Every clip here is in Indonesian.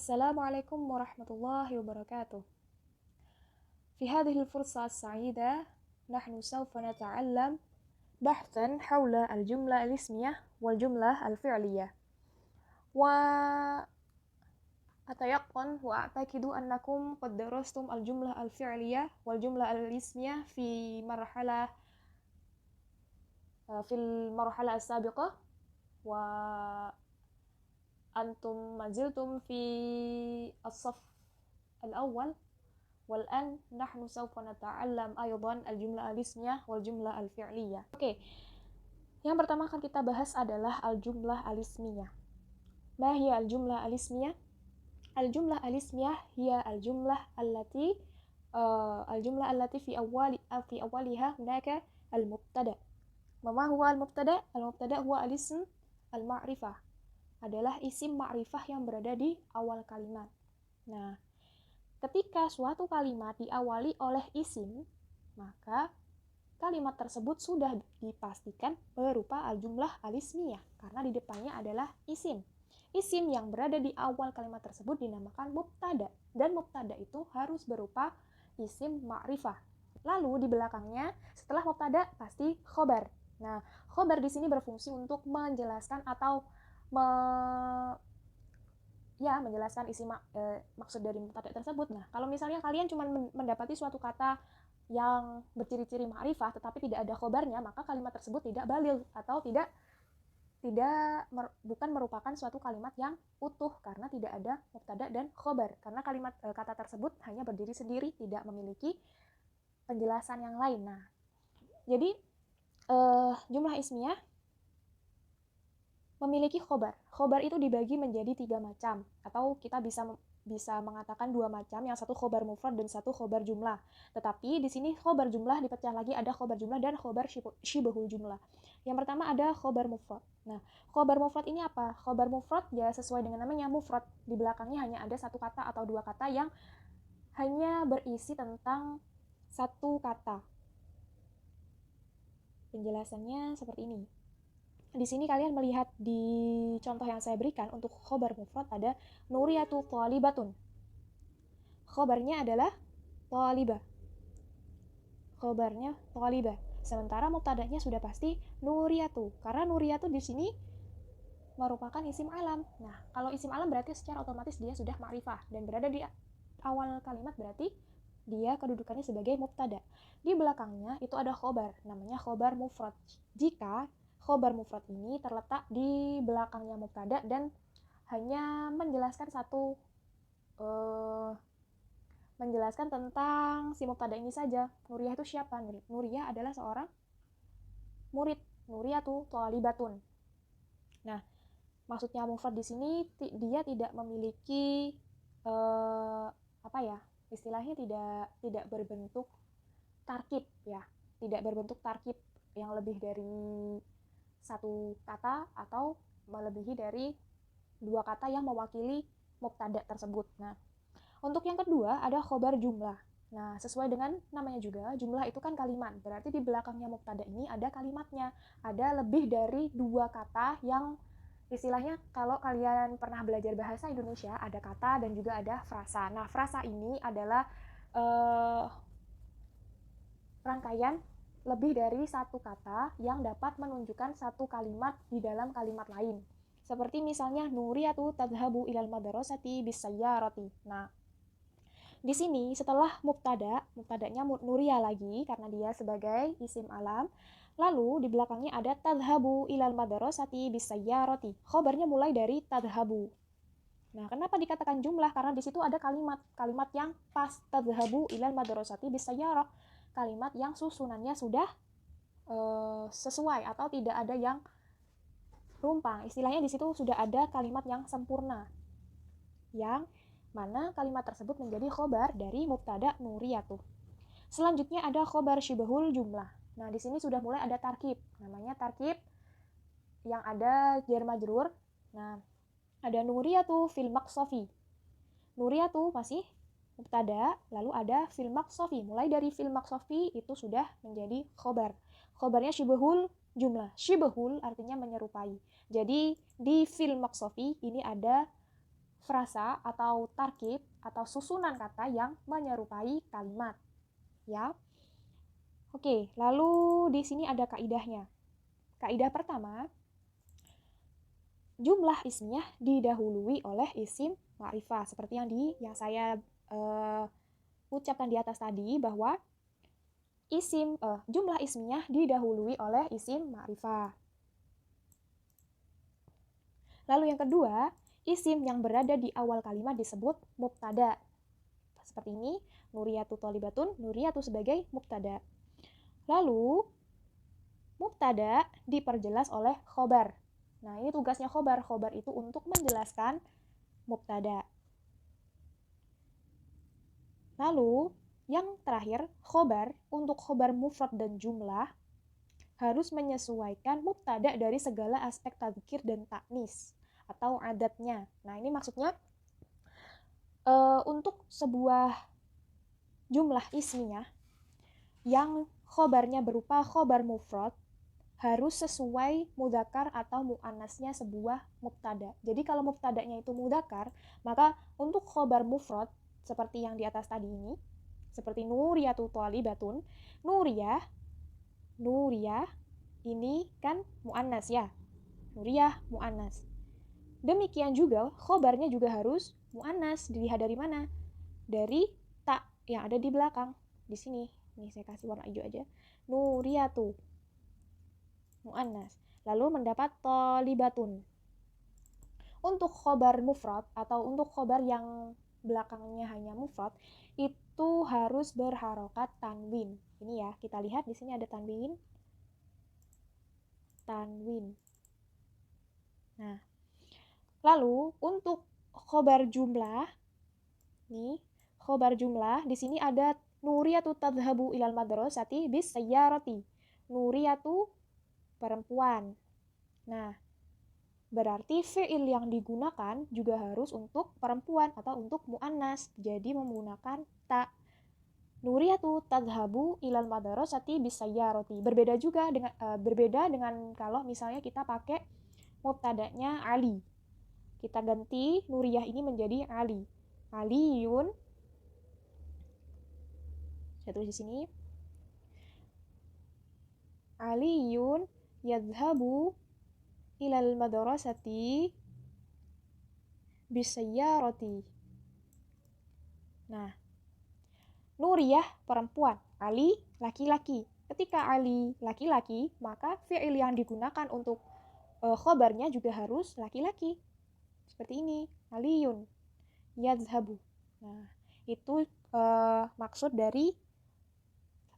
Assalamualaikum warahmatullahi wabarakatuh. في هذه الفرصة السعيدة نحن سوف نتعلم بحثا حول الجملة الاسمية والجملة الفعلية. وأتيقن وأعتقد أنكم قد درستم الجملة الفعلية والجملة الاسمية في المرحلة السابقة، وأنتم ما زلتم في الصف الأول، والآن نحن سوف نتعلم أيضا الجملة الاسمية والجملة الفعلية. Oke, yang pertama akan kita bahas adalah al-jumlah al-ismiyah. Ma hiya al-jumlah al-ismiyah? Al-jumlah al-ismiyah hiya al-jumlah allati fi awwaliha hunaka al-mubtada. Ma huwa al-mubtada? Al-mubtada huwa al-ism al-ma'rifah. Adalah isim ma'rifah yang berada di awal kalimat. Nah, ketika suatu kalimat diawali oleh isim, maka kalimat tersebut sudah dipastikan berupa al-jumlah al-ismiyah, karena di depannya adalah isim. Isim yang berada di awal kalimat tersebut dinamakan mubtada, dan mubtada itu harus berupa isim ma'rifah. Lalu di belakangnya setelah mubtada pasti khobar. Nah, khobar di sini berfungsi untuk menjelaskan atau menjelaskan isi maksud dari mubtada tersebut. Nah, kalau misalnya kalian cuma mendapati suatu kata yang berciri-ciri ma'rifah tetapi tidak ada khobarnya, maka kalimat tersebut tidak balil atau bukan merupakan suatu kalimat yang utuh karena tidak ada mubtada dan khobar. Karena kata tersebut hanya berdiri sendiri, tidak memiliki penjelasan yang lain. Nah, jadi jumlah ismiyah memiliki khobar. Khobar itu dibagi menjadi 3 macam, atau kita bisa mengatakan 2 macam, yang satu khobar mufrad dan satu khobar jumlah. Tetapi di sini khobar jumlah dipecah lagi, ada khobar jumlah dan khobar syibhul jumlah. Yang pertama ada khobar mufrad. Nah, khobar mufrad ini apa? Khobar mufrad ya sesuai dengan namanya mufrad. Di belakangnya hanya ada satu kata atau 2 kata yang hanya berisi tentang satu kata. Penjelasannya seperti ini. Di sini kalian melihat di contoh yang saya berikan untuk khobar mufrad ada Nuriyatu thalibatun. Khobarnya adalah thalibah. Khobarnya thalibah. Sementara mubtadanya sudah pasti Nuriyatu, karena Nuriyatu di sini merupakan isim alam. Nah, kalau isim alam berarti secara otomatis dia sudah ma'rifah dan berada di awal kalimat, berarti dia kedudukannya sebagai mubtada. Di belakangnya itu ada khobar, namanya khobar mufrad. Jika khobar mufrad ini terletak di belakangnya mubtada dan hanya menjelaskan menjelaskan tentang si mubtada ini saja. Nuriyah itu siapa? Nuriyah adalah seorang murid. Nuriyatu thalibatun. Nah, maksudnya mufrad di sini dia tidak memiliki istilahnya tidak berbentuk tarkib ya. Tidak berbentuk tarkib yang lebih dari satu kata atau melebihi dari 2 kata yang mewakili mubtada tersebut. Nah, untuk yang kedua ada khobar jumlah. Nah, sesuai dengan namanya juga, jumlah itu kan kalimat. Berarti di belakangnya mubtada ini ada kalimatnya. Ada lebih dari 2 kata yang istilahnya kalau kalian pernah belajar bahasa Indonesia, ada kata dan juga ada frasa. Nah, frasa ini adalah rangkaian lebih dari satu kata yang dapat menunjukkan satu kalimat di dalam kalimat lain. Seperti misalnya Nuriyatu tadhabu ilal madrasati bisayyarati. Nah, di sini setelah mubtadanya Nuria lagi karena dia sebagai isim alam. Lalu di belakangnya ada tadhabu ilal madrasati bisayyarati. Khobarnya mulai dari tadhabu. Nah, kenapa dikatakan jumlah? Karena di situ ada kalimat yang pas, tadhabu ilal madrasati bisayyarah. Kalimat yang susunannya sudah sesuai atau tidak ada yang rumpang. Istilahnya di situ sudah ada kalimat yang sempurna, yang mana kalimat tersebut menjadi khobar dari mubtada Nuriyatu. Selanjutnya ada khobar syibhul jumlah. Nah, di sini sudah mulai ada tarkib. Namanya tarkib yang ada jar majrur. Nah, ada Nuriyatu fil maqsafi. Nuriyatu masih mubtada, lalu ada fil maqsafi. Mulai dari fil maqsafi itu sudah menjadi khobar. Khobarnya syibhul jumlah. Syibhul artinya menyerupai. Jadi di fil maqsafi ini ada frasa atau tarkib atau susunan kata yang menyerupai kalimat. Ya. Oke, lalu di sini ada kaidahnya. Kaidah pertama, jumlah ismiyah didahului oleh isim ma'rifah. Seperti yang saya ucapkan di atas tadi, bahwa jumlah ismiyah didahului oleh isim ma'rifah. Lalu yang kedua, isim yang berada di awal kalimat disebut mubtada. Seperti ini, Nuriyatu thalibatun, Nuriyatu sebagai mubtada. Lalu, mubtada diperjelas oleh khobar. Nah, ini tugasnya khobar. Khobar itu untuk menjelaskan mubtada. Lalu, yang terakhir, khobar, untuk khobar mufrad dan jumlah, harus menyesuaikan mubtada dari segala aspek tadzkir dan ta'nis atau adatnya. Nah, ini maksudnya untuk sebuah jumlah ismiyah yang khobarnya berupa khobar mufrad harus sesuai mudzakkar atau muannasnya sebuah mubtada. Jadi kalau mubtadanya itu mudzakkar, maka untuk khobar mufrad seperti yang di atas tadi ini, seperti Nuriyatu thalibatun, Nuriyah ini kan muannas ya. Nuriyah muannas. Demikian juga khobarnya juga harus muannas. Dilihat dari mana? Dari ta yang ada di belakang. Di sini. Ini saya kasih warna hijau aja. Nuriyatu muannas. Lalu mendapat thalibatun. Untuk khobar mufrad atau untuk khobar yang belakangnya hanya mufrad, itu harus berharokat tanwin. Ini ya, kita lihat di sini ada tanwin. Nah, lalu untuk khobar jumlah, nih, khobar jumlah di sini ada Nuriyatu tadhhabu ilal madrasati bis sayyarati. Nuriyatu perempuan. Nah, berarti fi'il yang digunakan juga harus untuk perempuan atau untuk muannas. Jadi menggunakan ta. Nuriyatu tadhhabu ilal madrasati bis sayyarati. Berbeda dengan kalau misalnya kita pakai mubtadanya Ali. Kita ganti Nuriyah ini menjadi Ali. Aliyun. Saya tulis di sini. Aliyun yadhhabu ilal madrasati bisayyarati. Nah, Nuriyah perempuan, Ali laki-laki. Ketika Ali laki-laki, maka fi'il yang digunakan untuk khobarnya juga harus laki-laki. Seperti ini, Aliyun yadhhabu. Nah, itu maksud dari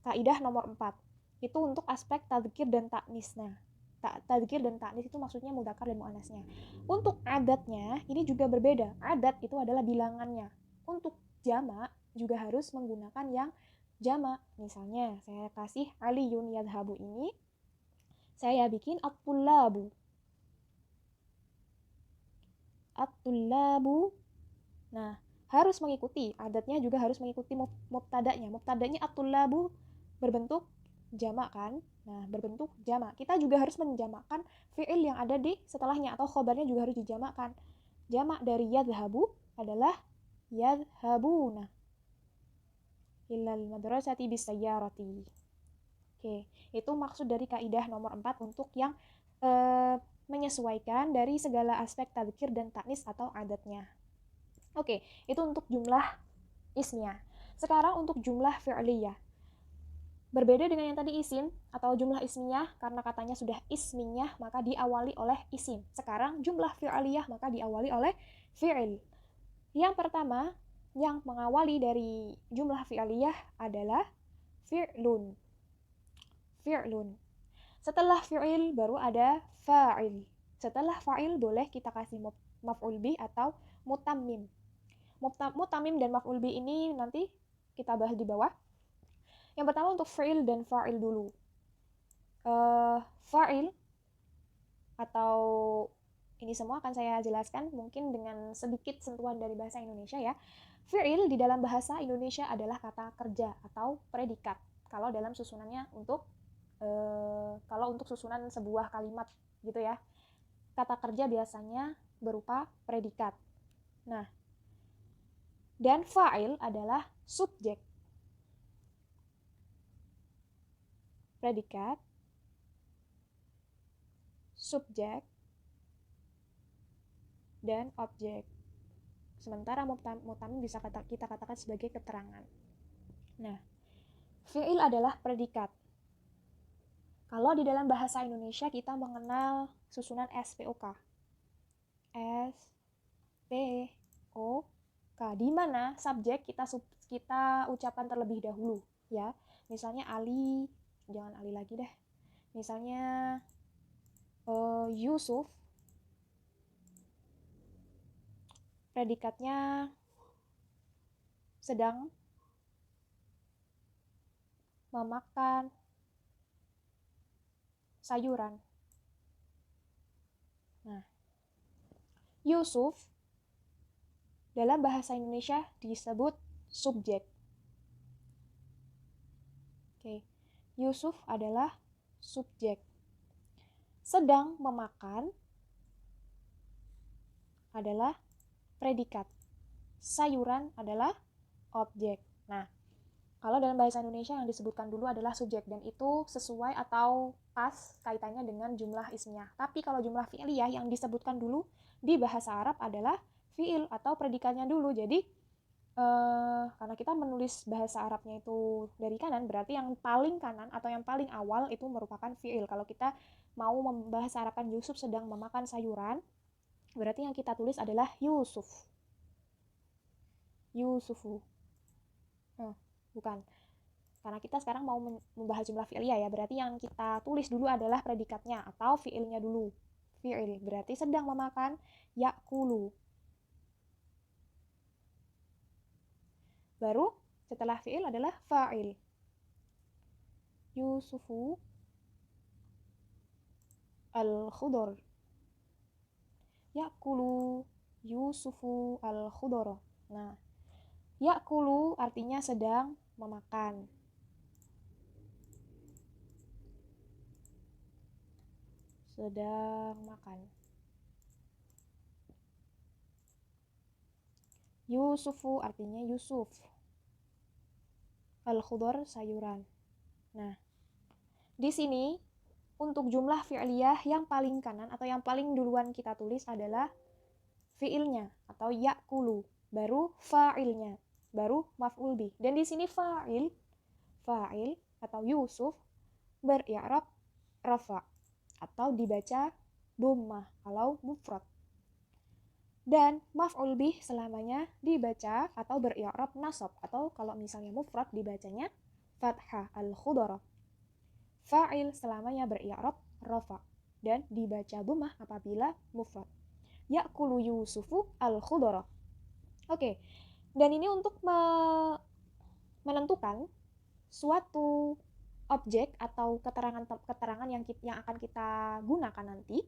kaidah nomor 4. Itu untuk aspek tadzkir dan ta'nis. Nah, tadzkir dan ta'nis itu maksudnya mudzakkar dan muannasnya. Untuk adatnya ini juga berbeda. Adat itu adalah bilangannya. Untuk jamak juga harus menggunakan yang jamak. Misalnya, saya kasih Aliyun yadhhabu ini, saya bikin at-tullabu. At-tullabu. Nah, harus mengikuti, adatnya juga harus mengikuti mubtadanya. Mubtadanya at-tullabu berbentuk jamak kan? Nah, berbentuk jamak. Kita juga harus menjamakkan fi'il yang ada di setelahnya atau khobarnya juga harus dijamakkan. Jamak dari yadhhabu adalah yadhhabuna ilal madrasati bisayyarati. Oke, itu maksud dari kaidah nomor 4 untuk yang menyesuaikan dari segala aspek tadzkir dan ta'nis atau adatnya. Oke, itu untuk jumlah ismiyah. Sekarang untuk jumlah fi'liyah. Berbeda dengan yang tadi isim atau jumlah ismiyah, karena katanya sudah ismiyah maka diawali oleh isim. Sekarang jumlah fi'liyah maka diawali oleh fi'il. Yang pertama yang mengawali dari jumlah fi'liyah adalah fi'lun. Fi'lun. Setelah fi'il baru ada fa'il. Setelah fa'il boleh kita kasih maf'ul bih atau mutammim. Mutammim dan maf'ul bih ini nanti kita bahas di bawah. Yang pertama untuk fi'il dan fa'il dulu. Fa'il atau ini semua akan saya jelaskan mungkin dengan sedikit sentuhan dari bahasa Indonesia ya. Fi'il di dalam bahasa Indonesia adalah kata kerja atau predikat. Kalau dalam susunannya kalau untuk susunan sebuah kalimat gitu ya. Kata kerja biasanya berupa predikat. Nah, dan fa'il adalah subjek. Predikat, subjek, dan objek. Sementara mutamim bisa kita katakan sebagai keterangan. Nah, fi'il adalah predikat. Kalau di dalam bahasa Indonesia kita mengenal susunan SPOK. SPOK, di mana subjek kita ucapkan terlebih dahulu, ya. Misalnya Ali, jangan Ali lagi deh. Misalnya Yusuf, predikatnya sedang memakan sayuran. Nah, Yusuf dalam bahasa Indonesia disebut subjek. Oke, Yusuf adalah subjek. Sedang memakan adalah predikat. Sayuran adalah objek. Nah, kalau dalam bahasa Indonesia yang disebutkan dulu adalah subjek, dan itu sesuai atau pas kaitannya dengan jumlah ismiyah. Tapi kalau jumlah fi'liyah yang disebutkan dulu di bahasa Arab adalah fi'il atau predikatnya dulu. Jadi karena kita menulis bahasa Arabnya itu dari kanan, berarti yang paling kanan atau yang paling awal itu merupakan fi'il. Kalau kita mau membahasa Arabkan Yusuf sedang memakan sayuran, berarti yang kita tulis adalah Yusuf. Yusufu. Bukan. Karena kita sekarang mau membahas jumlah fi'liyah ya, berarti yang kita tulis dulu adalah predikatnya atau fi'ilnya dulu. Fi'il berarti sedang memakan, yakulu. Baru setelah fi'il adalah fa'il. Yusufu al-khudor. Yakulu Yusufu al-khudor. Nah, yakulu artinya sedang memakan. Sedang makan. Yusufu artinya Yusuf. Al-khudor sayuran. Nah, di sini untuk jumlah fi'liyah yang paling kanan atau yang paling duluan kita tulis adalah fi'ilnya atau yakulu, baru fa'ilnya, baru maf'ul bih. Dan di sini fa'il atau Yusuf beri'rab rafa atau dibaca dhammah kalau mufrad. Dan maf'ul bih selamanya dibaca atau beri'rab nasab, atau kalau misalnya mufrad dibacanya fathah al-khudara. Fa'il selamanya beri'rab rafa dan dibaca dhammah apabila mufrad. Ya'kulu Yusufu al-khudara. Oke. Dan ini untuk menentukan suatu objek atau keterangan yang akan kita gunakan nanti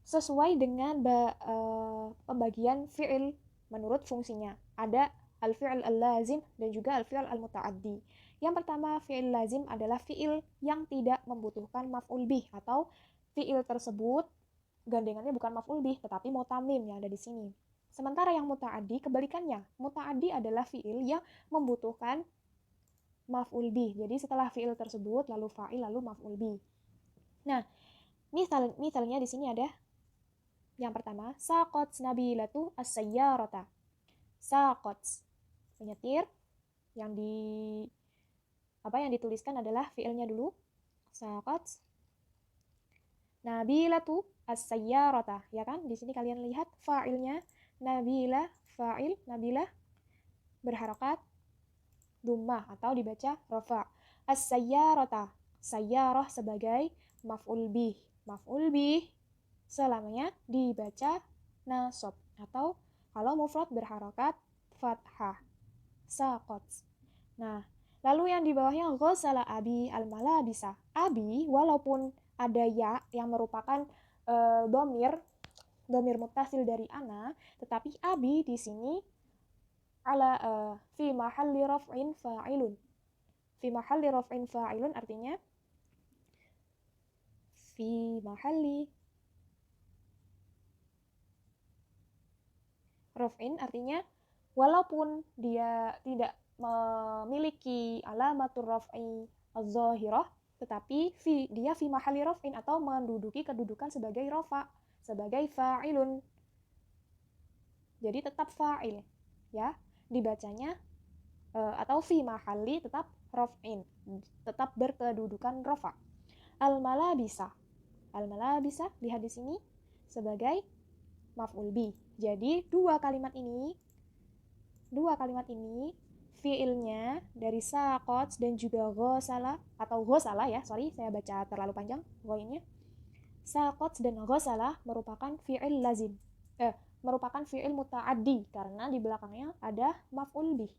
sesuai dengan pembagian fi'il menurut fungsinya. Ada al-fi'il al-lazim dan juga al-fi'il al-muta'addi. Yang pertama, fi'il lazim adalah fi'il yang tidak membutuhkan maf'ul bih, atau fi'il tersebut gandengannya bukan maf'ul bih tetapi mutamim yang ada di sini. Sementara yang muta'addi kebalikannya. Muta'addi adalah fi'il yang membutuhkan maf'ul bih. Jadi setelah fi'il tersebut lalu fa'il lalu maf'ul bih. Nah, misalnya di sini ada yang pertama, saqat Nabilatu as-sayyarata. Saqat, menyetir. Yang dituliskan adalah fi'ilnya dulu. Saqat Nabilatu as-sayyarata, ya kan? Di sini kalian lihat fa'ilnya Nabila, fa'il Nabila berharokat dhammah atau dibaca rafa. As-sayyarata, sayyarah sebagai maf'ul bih. Maf'ul bih selamanya dibaca nasab atau kalau mufrad berharokat fathah. Saqat. Nah, lalu yang di bawahnya ghasala abi al-malabisa. Abi walaupun ada ya yang merupakan domir muttasil dari ana, tetapi abi di sini ala fi mahalli raf'in fa'ilun. Fi mahalli raf'in fa'ilun artinya fi mahalli Raf'in artinya walaupun dia tidak memiliki alamatur raf'i az-zahirah, tetapi dia fi mahalli raf'in atau menduduki kedudukan sebagai rafa, sebagai fa'ilun. Jadi tetap fa'il, ya. Dibacanya atau fi mahalli tetap raf'in, tetap berkedudukan rafa. Al-malabisa. Al-malabisa lihat di sini sebagai maf'ul bih. Jadi dua kalimat ini fiilnya dari saqat dan juga ghasala atau ghasala ya, sorry saya baca terlalu panjang ghainnya. Saqat dan ghasala merupakan fiil lazim. Merupakan fiil muta'addi karena di belakangnya ada maf'ul bih.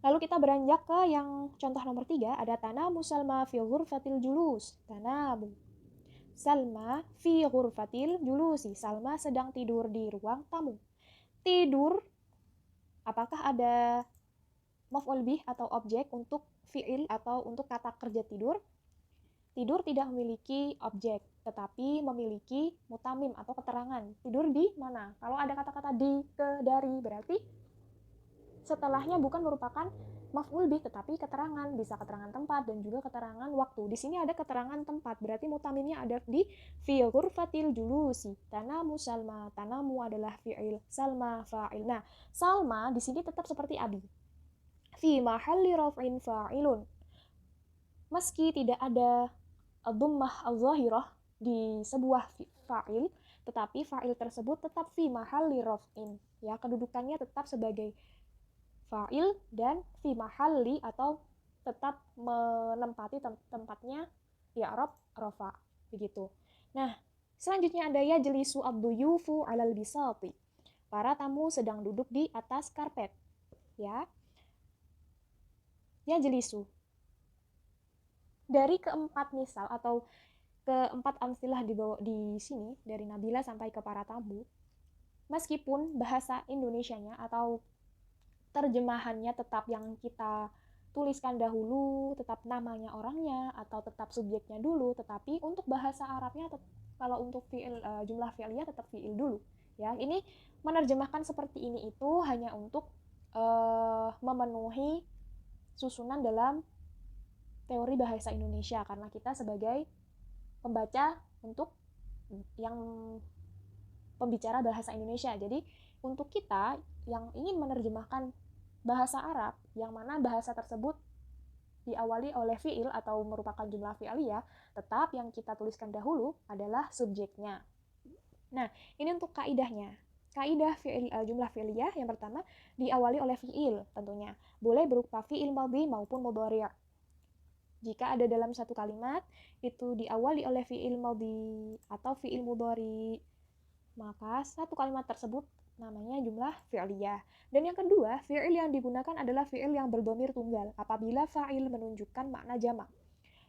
Lalu kita beranjak ke yang contoh nomor 3, ada tanamu Salma fi ghurfatil julus. Tanamu Salma fi ghurfatil julusi. Salma sedang tidur di ruang tamu. Tidur, apakah ada maf'ul bih atau objek untuk fi'il atau untuk kata kerja tidur? Tidur tidak memiliki objek, tetapi memiliki mutamim atau keterangan. Tidur di mana? Kalau ada kata-kata di, ke, dari, berarti setelahnya bukan merupakan maf'ul bih tetapi keterangan, bisa keterangan tempat dan juga keterangan waktu. Di sini ada keterangan tempat, berarti mutamimnya ada di fi ghurfatil julusi. Tanamu Salma, tanamu adalah fi'il, Salma fa'il. Nah, Salma di sini tetap seperti abi. Fi mahalli raf'in fa'ilun. Meski tidak ada dhammah al-zahirah di sebuah fa'il, tetapi fa'il tersebut tetap fi mahalli raf'in. Ya, kedudukannya tetap sebagai fa'il dan fi mahalli atau tetap menempati tempatnya i'rab rafa begitu. Nah, selanjutnya ada yajlisu ad-duyufu 'alal bisati. Para tamu sedang duduk di atas karpet. Ya. Yajlisu. Dari keempat misal atau keempat amsilah di sini dari Nabila sampai ke para tamu, meskipun bahasa Indonesianya atau terjemahannya tetap yang kita tuliskan dahulu, tetap namanya orangnya atau tetap subjeknya dulu, tetapi untuk bahasa Arabnya kalau untuk fi'il jumlah fi'liyah tetap fi'il dulu. Ya, ini menerjemahkan seperti ini itu hanya untuk memenuhi susunan dalam teori bahasa Indonesia karena kita sebagai pembaca untuk yang pembicara bahasa Indonesia. Jadi untuk kita yang ingin menerjemahkan bahasa Arab yang mana bahasa tersebut diawali oleh fi'il atau merupakan jumlah fi'liyah, tetap yang kita tuliskan dahulu adalah subjeknya. Nah, ini untuk kaidahnya. Kaidah jumlah fi'liyah yang pertama diawali oleh fi'il tentunya. Boleh berupa fi'il madhi maupun mudhari'. Jika ada dalam satu kalimat itu diawali oleh fi'il madhi atau fi'il mudhari', maka satu kalimat tersebut namanya jumlah fi'liyah. Dan yang kedua, fi'il yang digunakan adalah fi'il yang berdhamir tunggal apabila fa'il menunjukkan makna jamak.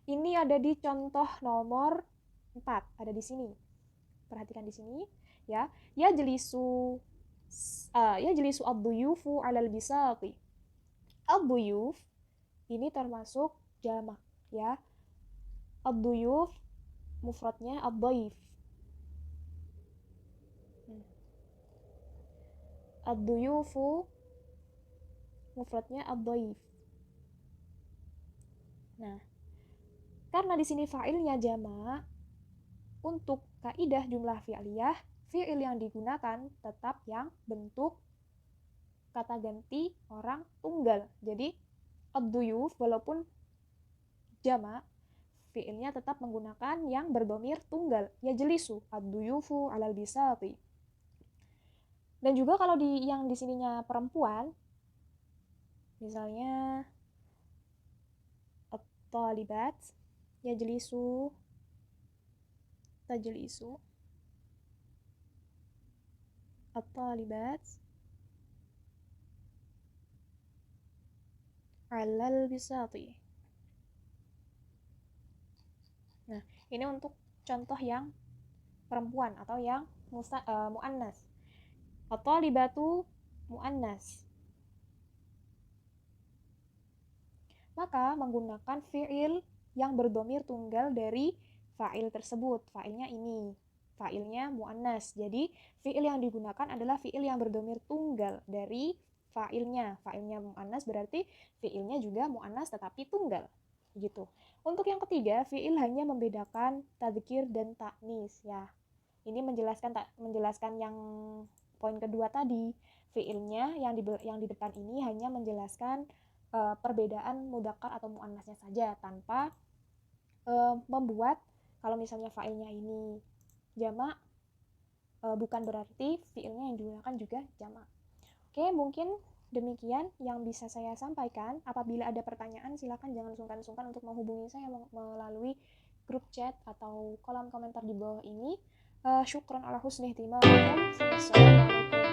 Ini ada di contoh nomor 4, ada di sini. Perhatikan di sini, ya. Yajlisu ad-duyufu 'alal bisati. Ad-duyuf ini termasuk jamak, ya. Ad-duyuf mufradnya ad-dhaif. Ad-duyufu mufradnya ad-dhaif. Nah, karena di sini fa'ilnya jamak, untuk kaidah jumlah fi'liyah, fi'il yang digunakan tetap yang bentuk kata ganti orang tunggal. Jadi ad-duyuf walaupun jamak, fi'ilnya tetap menggunakan yang berdhamir tunggal. Yajlisu ad-duyufu 'alal bisati. Dan juga kalau yang di sininya perempuan, misalnya at-talibat, yajlisu, tajlisu, at-talibat 'alal bisati. Nah, ini untuk contoh yang perempuan atau yang mu'annas. At-talibatu mu'annas. Maka menggunakan fi'il yang berdhamir tunggal dari fa'il tersebut. Fa'ilnya ini. fa'ilnya mu'annas. Jadi fi'il yang digunakan adalah fi'il yang berdomir tunggal dari fa'ilnya. Fa'ilnya mu'annas berarti fi'ilnya juga mu'annas tetapi tunggal. Gitu. Untuk yang ketiga, fi'il hanya membedakan tadzkir dan ta'nis ya. Ini menjelaskan yang poin kedua tadi. Fi'ilnya yang di depan ini hanya menjelaskan perbedaan mudzakkar atau muannasnya saja tanpa membuat kalau misalnya fa'ilnya ini jamak bukan berarti fi'ilnya yang digunakan juga jamak. Oke, mungkin demikian yang bisa saya sampaikan. Apabila ada pertanyaan, silakan jangan sungkan-sungkan untuk menghubungi saya melalui grup chat atau kolom komentar di bawah ini. Syukran ala husni ihtimamikum. Wassalamualaikum